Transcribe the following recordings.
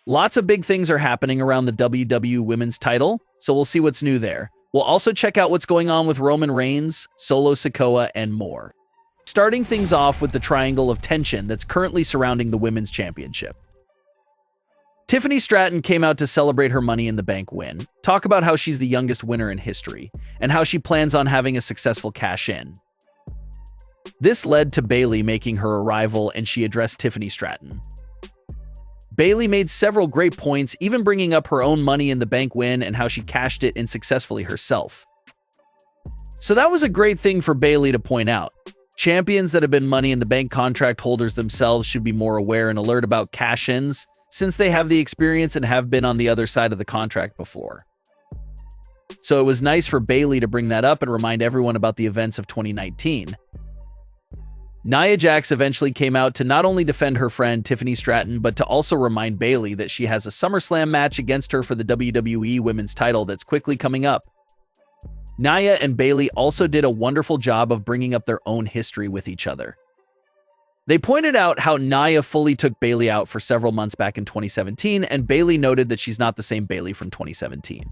Lots of big things are happening around the WWE Women's title, so we'll see what's new there. We'll also check out what's going on with Roman Reigns, Solo Sikoa, and more. Starting things off with the triangle of tension that's currently surrounding the Women's Championship. Tiffany Stratton came out to celebrate her Money in the Bank win, talk about how she's the youngest winner in history, and how she plans on having a successful cash-in. This led to Bayley making her arrival, and she addressed Tiffany Stratton. Bayley made several great points, even bringing up her own Money in the Bank win and how she cashed it in successfully herself. So that was a great thing for Bayley to point out. Champions that have been Money in the Bank contract holders themselves should be more aware and alert about cash-ins, since they have the experience and have been on the other side of the contract before. So it was nice for Bayley to bring that up and remind everyone about the events of 2019. Nia Jax eventually came out to not only defend her friend Tiffany Stratton, but to also remind Bayley that she has a Summerslam match against her for the WWE Women's title that's quickly coming up. Nia and Bayley also did a wonderful job of bringing up their own history with each other. They pointed out how Nia fully took Bayley out for several months back in 2017, and Bayley noted that she's not the same Bayley from 2017.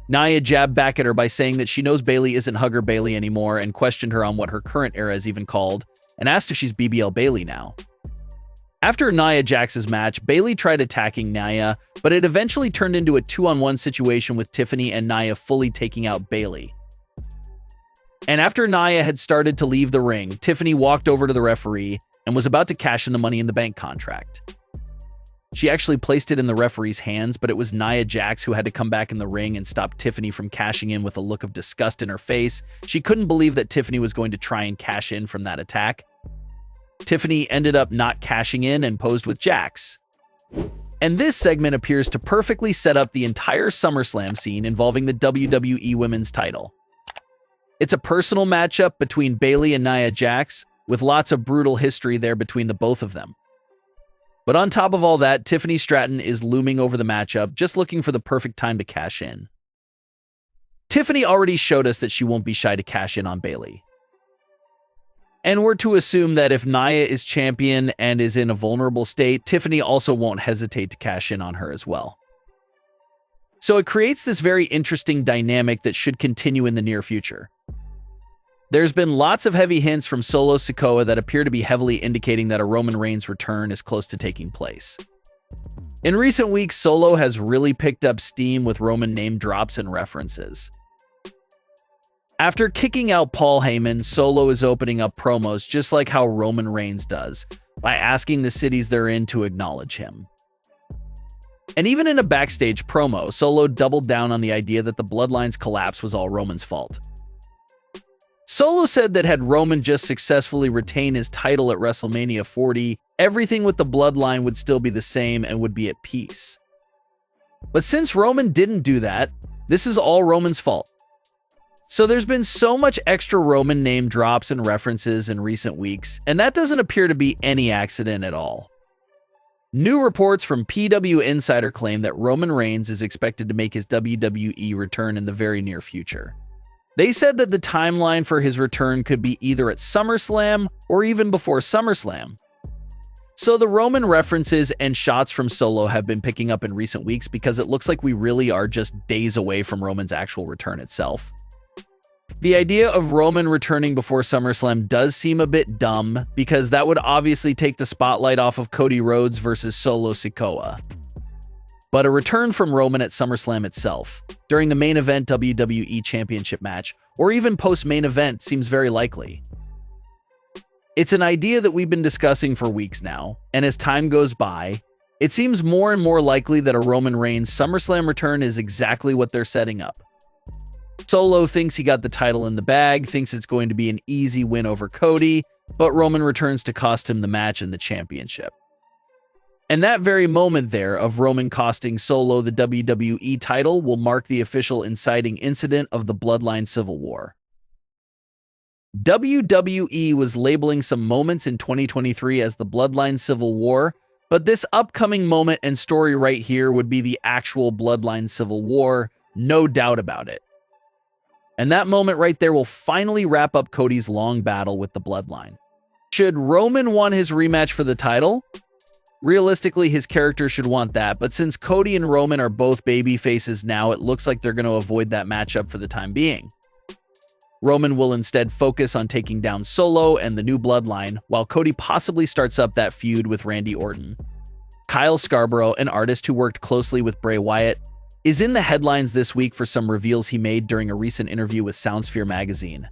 Nia jabbed back at her by saying that she knows Bayley isn't Hugger Bayley anymore and questioned her on what her current era is even called, and asked if she's BBL Bayley now. After Nia Jax's match, Bayley tried attacking Nia, but it eventually turned into a 2-on-1 situation with Tiffany and Nia fully taking out Bayley. And after Nia had started to leave the ring, Tiffany walked over to the referee and was about to cash in the Money in the Bank contract. She actually placed it in the referee's hands, but it was Nia Jax who had to come back in the ring and stop Tiffany from cashing in with a look of disgust in her face. She couldn't believe that Tiffany was going to try and cash in from that attack. Tiffany ended up not cashing in and posed with Jax. And this segment appears to perfectly set up the entire SummerSlam scene involving the WWE Women's title. It's a personal matchup between Bayley and Nia Jax, with lots of brutal history there between the both of them. But on top of all that, Tiffany Stratton is looming over the matchup, just looking for the perfect time to cash in. Tiffany already showed us that she won't be shy to cash in on Bayley. And we're to assume that if Nia is champion and is in a vulnerable state, Tiffany also won't hesitate to cash in on her as well. So it creates this very interesting dynamic that should continue in the near future. There's been lots of heavy hints from Solo Sikoa that appear to be heavily indicating that a Roman Reigns return is close to taking place. In recent weeks, Solo has really picked up steam with Roman name drops and references. After kicking out Paul Heyman, Solo is opening up promos just like how Roman Reigns does, by asking the cities they're in to acknowledge him. And even in a backstage promo, Solo doubled down on the idea that the Bloodline's collapse was all Roman's fault. Solo said that had Roman just successfully retained his title at WrestleMania 40, everything with the Bloodline would still be the same and would be at peace. But since Roman didn't do that, this is all Roman's fault. So there's been so much extra Roman name drops and references in recent weeks, and that doesn't appear to be any accident at all. New reports from PW Insider claim that Roman Reigns is expected to make his WWE return in the very near future. They said that the timeline for his return could be either at SummerSlam or even before SummerSlam. So the Roman references and shots from Solo have been picking up in recent weeks because it looks like we really are just days away from Roman's actual return itself. The idea of Roman returning before SummerSlam does seem a bit dumb because that would obviously take the spotlight off of Cody Rhodes versus Solo Sikoa. But a return from Roman at SummerSlam itself, during the main event WWE Championship match, or even post-main event seems very likely. It's an idea that we've been discussing for weeks now, and as time goes by, it seems more and more likely that a Roman Reigns SummerSlam return is exactly what they're setting up. Solo thinks he got the title in the bag, thinks it's going to be an easy win over Cody, but Roman returns to cost him the match and the championship. And that very moment there of Roman costing Solo the WWE title will mark the official inciting incident of the Bloodline Civil War. WWE was labeling some moments in 2023 as the Bloodline Civil War, but this upcoming moment and story right here would be the actual Bloodline Civil War, no doubt about it. And that moment right there will finally wrap up Cody's long battle with the Bloodline. Should Roman want his rematch for the title? Realistically, his character should want that, but since Cody and Roman are both baby faces now, it looks like they're going to avoid that matchup for the time being. Roman will instead focus on taking down Solo and the new Bloodline, while Cody possibly starts up that feud with Randy Orton. Kyle Scarborough, an artist who worked closely with Bray Wyatt, is in the headlines this week for some reveals he made during a recent interview with Soundsphere magazine.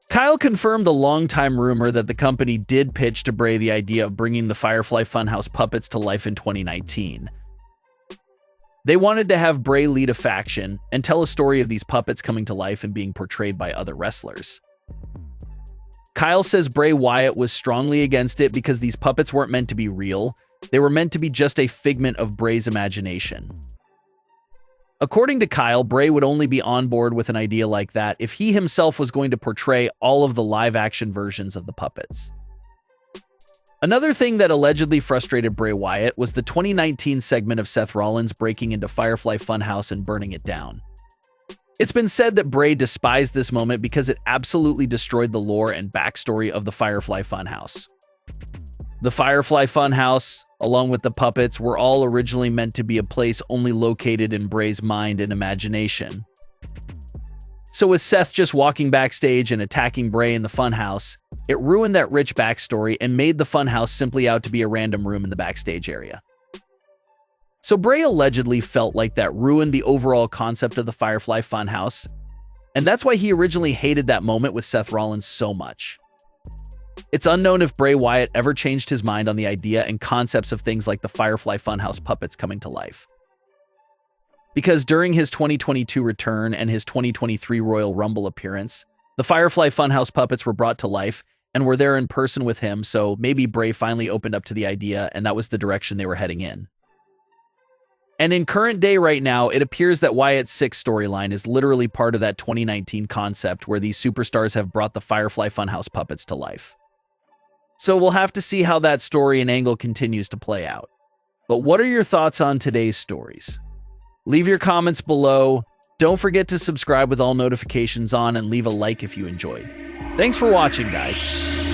Kyle confirmed a long-time rumor that the company did pitch to Bray the idea of bringing the Firefly Funhouse puppets to life in 2019. They wanted to have Bray lead a faction and tell a story of these puppets coming to life and being portrayed by other wrestlers. Kyle says Bray Wyatt was strongly against it because these puppets weren't meant to be real. They were meant to be just a figment of Bray's imagination. According to Kyle, Bray would only be on board with an idea like that if he himself was going to portray all of the live-action versions of the puppets. Another thing that allegedly frustrated Bray Wyatt was the 2019 segment of Seth Rollins breaking into Firefly Funhouse and burning it down. It's been said that Bray despised this moment because it absolutely destroyed the lore and backstory of the Firefly Funhouse. The Firefly Funhouse, along with the puppets, were all originally meant to be a place only located in Bray's mind and imagination. So with Seth just walking backstage and attacking Bray in the Funhouse, it ruined that rich backstory and made the Funhouse simply out to be a random room in the backstage area. So Bray allegedly felt like that ruined the overall concept of the Firefly Funhouse, and that's why he originally hated that moment with Seth Rollins so much. It's unknown if Bray Wyatt ever changed his mind on the idea and concepts of things like the Firefly Funhouse puppets coming to life. Because during his 2022 return and his 2023 Royal Rumble appearance, the Firefly Funhouse puppets were brought to life and were there in person with him, so maybe Bray finally opened up to the idea and that was the direction they were heading in. And in current day right now, it appears that Wyatt Sicks storyline is literally part of that 2019 concept where these superstars have brought the Firefly Funhouse puppets to life. So we'll have to see how that story and angle continues to play out. But what are your thoughts on today's stories? Leave your comments below. Don't forget to subscribe with all notifications on and leave a like if you enjoyed. Thanks for watching, guys.